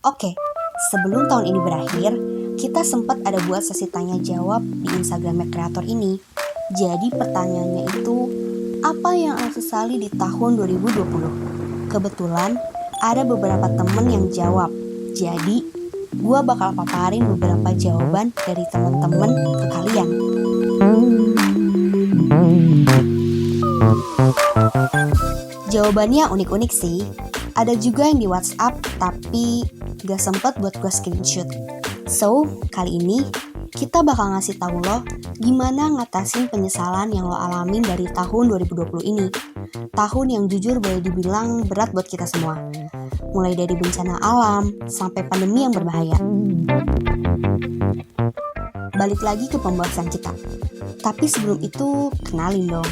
Oke, sebelum tahun ini berakhir, kita sempat ada buat sesi tanya jawab di Instagram kreator ini. Jadi pertanyaannya itu, apa yang Anda sesali di tahun 2020? Kebetulan ada beberapa temen yang jawab. Jadi, gua bakal paparin beberapa jawaban dari temen-temen ke kalian. Jawabannya unik-unik sih. Ada juga yang di WhatsApp, tapi gak sempet buat gue screenshot. So, kali ini kita bakal ngasih tahu lo gimana ngatasin penyesalan yang lo alamin dari tahun 2020 ini. Tahun yang jujur boleh dibilang berat buat kita semua. Mulai dari bencana alam sampai pandemi yang berbahaya. Balik lagi ke pembahasan kita. Tapi sebelum itu, kenalin dong.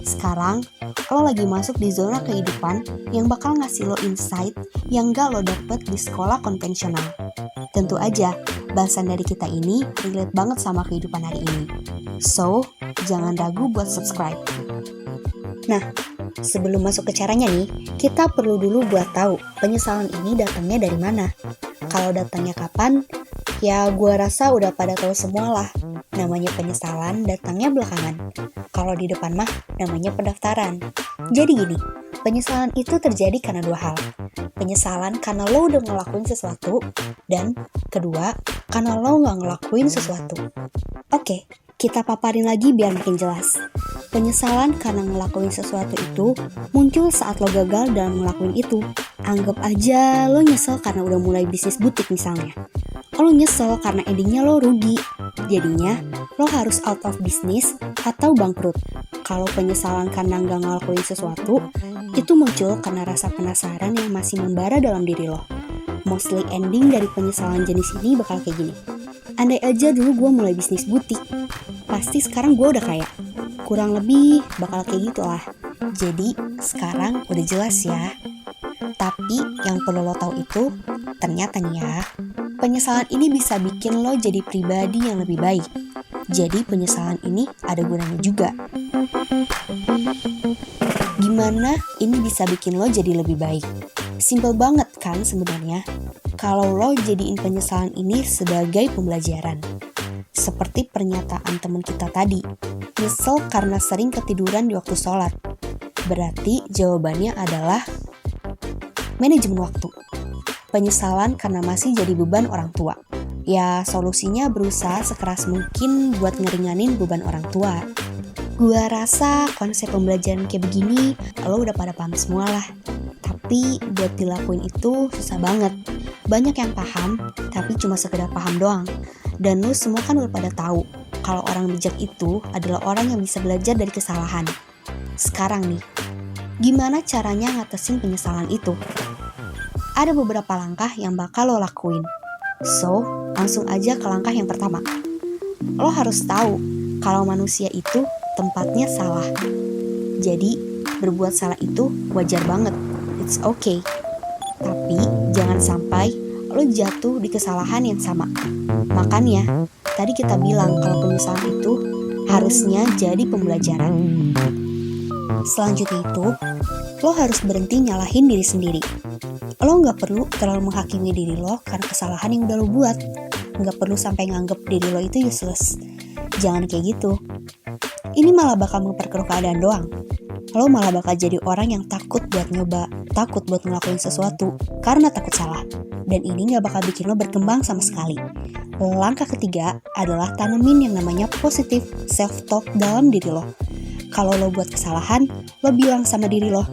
Sekarang, lo lagi masuk di zona kehidupan yang bakal ngasih lo insight yang gak lo dapet di sekolah konvensional. Tentu aja, bahasan dari kita ini relate banget sama kehidupan hari ini. So, jangan ragu buat subscribe. Nah, sebelum masuk ke caranya nih, kita perlu dulu buat tahu penyesalan ini datangnya dari mana. Kalau datangnya kapan, ya gue rasa udah pada tahu semua lah. Namanya penyesalan datangnya belakangan. Kalau di depan mah namanya pendaftaran. Jadi gini, penyesalan itu terjadi karena dua hal. Penyesalan karena lo udah ngelakuin sesuatu, dan kedua, karena lo gak ngelakuin sesuatu. Oke, kita paparin lagi biar makin jelas. Penyesalan karena ngelakuin sesuatu itu muncul saat lo gagal dalam ngelakuin itu. Anggap aja lo nyesel karena udah mulai bisnis butik misalnya. Lo nyesel karena endingnya lo rugi. Jadinya, lo harus out of business atau bangkrut. Kalau penyesalan karena nggak ngelakuin sesuatu, itu muncul karena rasa penasaran yang masih membara dalam diri lo. Mostly ending dari penyesalan jenis ini bakal kayak gini. Andai aja dulu gue mulai bisnis butik, pasti sekarang gue udah kaya. Kurang lebih bakal kayak gitu lah. Jadi, sekarang udah jelas ya. Tapi yang perlu lo tahu itu, ternyata nih ya, penyesalan ini bisa bikin lo jadi pribadi yang lebih baik. Jadi penyesalan ini ada gunanya juga. Gimana ini bisa bikin lo jadi lebih baik? Simple banget kan sebenarnya. Kalau lo jadiin penyesalan ini sebagai pembelajaran. Seperti pernyataan teman kita tadi, nyesel karena sering ketiduran di waktu sholat. Berarti jawabannya adalah manajemen waktu. Penyesalan karena masih jadi beban orang tua. Ya, solusinya berusaha sekeras mungkin buat ngeringanin beban orang tua. Gua rasa konsep pembelajaran kayak begini, lo udah pada paham semua lah. Tapi buat dilakuin itu susah banget. Banyak yang paham, tapi cuma sekedar paham doang. Dan lo semua kan udah pada tahu, kalau orang bijak itu adalah orang yang bisa belajar dari kesalahan. Sekarang nih, gimana caranya ngatasin penyesalan itu? Ada beberapa langkah yang bakal lo lakuin. So, langsung aja ke langkah yang pertama. Lo harus tahu kalau manusia itu tempatnya salah. Jadi, berbuat salah itu wajar banget. It's okay. Tapi, jangan sampai lo jatuh di kesalahan yang sama. Makanya, tadi kita bilang kalau penyesalan itu harusnya jadi pembelajaran. Selanjutnya itu, lo harus berhenti nyalahin diri sendiri. Lo gak perlu terlalu menghakimi diri lo karena kesalahan yang udah lo buat. Gak perlu sampai nganggep diri lo itu useless. Jangan kayak gitu. Ini malah bakal memperkeruh keadaan doang. Lo malah bakal jadi orang yang takut buat nyoba, takut buat ngelakuin sesuatu karena takut salah. Dan ini gak bakal bikin lo berkembang sama sekali. Langkah ketiga adalah tanemin yang namanya positive self-talk dalam diri lo. Kalau lo buat kesalahan, lo bilang sama diri lo,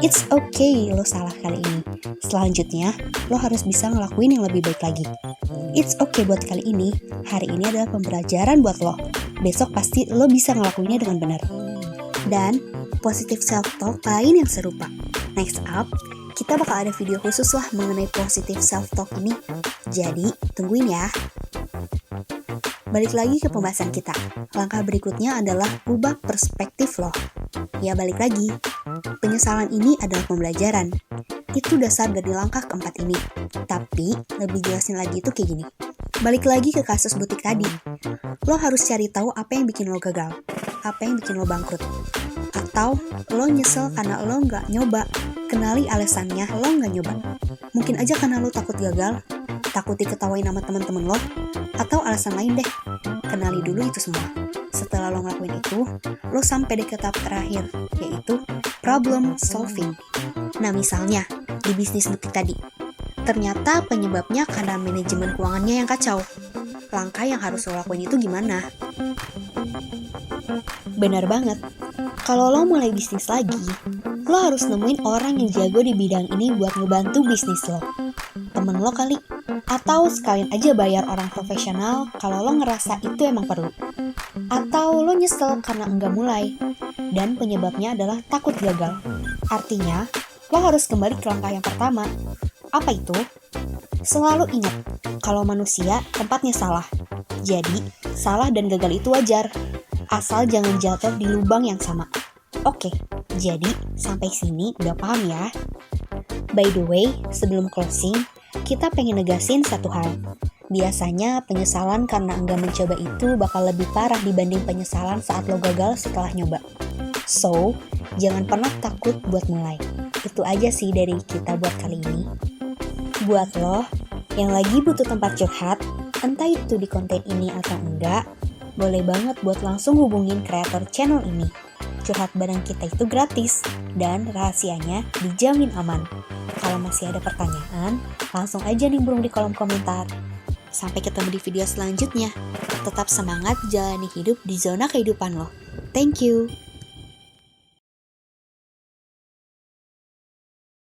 it's okay lo salah kali ini. Selanjutnya, lo harus bisa ngelakuin yang lebih baik lagi. It's okay buat kali ini, hari ini adalah pembelajaran buat lo. Besok pasti lo bisa ngelakuinnya dengan benar. Dan positive self-talk lain yang serupa. Next up, kita bakal ada video khusus lah mengenai positive self-talk ini. Jadi, tungguin ya. Balik lagi ke pembahasan kita. Langkah berikutnya adalah ubah perspektif lo. Ya balik lagi, penyesalan ini adalah pembelajaran. Itu dasar dari langkah keempat ini. Tapi, lebih jelasin lagi itu kayak gini. Balik lagi ke kasus butik tadi. Lo harus cari tahu apa yang bikin lo gagal. Apa yang bikin lo bangkrut. Atau lo nyesel karena lo nggak nyoba. Kenali alasannya lo nggak nyoba. Mungkin aja karena lo takut gagal, Takut diketawain sama teman-teman lo? Atau alasan lain deh? Kenali dulu itu semua. Setelah lo ngelakuin itu, lo sampai deh ke tahap terakhir, yaitu problem solving. Nah misalnya, di bisnis butik tadi, ternyata penyebabnya karena manajemen keuangannya yang kacau. Langkah yang harus lo lakuin itu gimana? Benar banget. Kalau lo mulai bisnis lagi, lo harus nemuin orang yang jago di bidang ini buat ngebantu bisnis lo. Temen lo kali. Atau sekalian aja bayar orang profesional kalau lo ngerasa itu emang perlu. Atau lo nyesel karena enggak mulai. Dan penyebabnya adalah takut gagal. Artinya, lo harus kembali ke langkah yang pertama. Apa itu? Selalu ingat, kalau manusia tempatnya salah. Jadi, salah dan gagal itu wajar. Asal jangan jatuh di lubang yang sama. Oke, jadi sampai sini udah paham ya? By the way, sebelum closing, kita pengen negasin satu hal. Biasanya penyesalan karena enggak mencoba itu bakal lebih parah dibanding penyesalan saat lo gagal setelah nyoba. So, jangan pernah takut buat mulai. Itu aja sih dari kita buat kali ini. Buat lo yang lagi butuh tempat curhat, entah itu di konten ini atau enggak, boleh banget buat langsung hubungin kreator channel ini. Curhat bareng kita itu gratis, dan rahasianya dijamin aman. Kalau masih ada pertanyaan, langsung aja nimbrung di kolom komentar. Sampai ketemu di video selanjutnya. Tetap semangat jalani hidup di zona kehidupan lo. Thank you.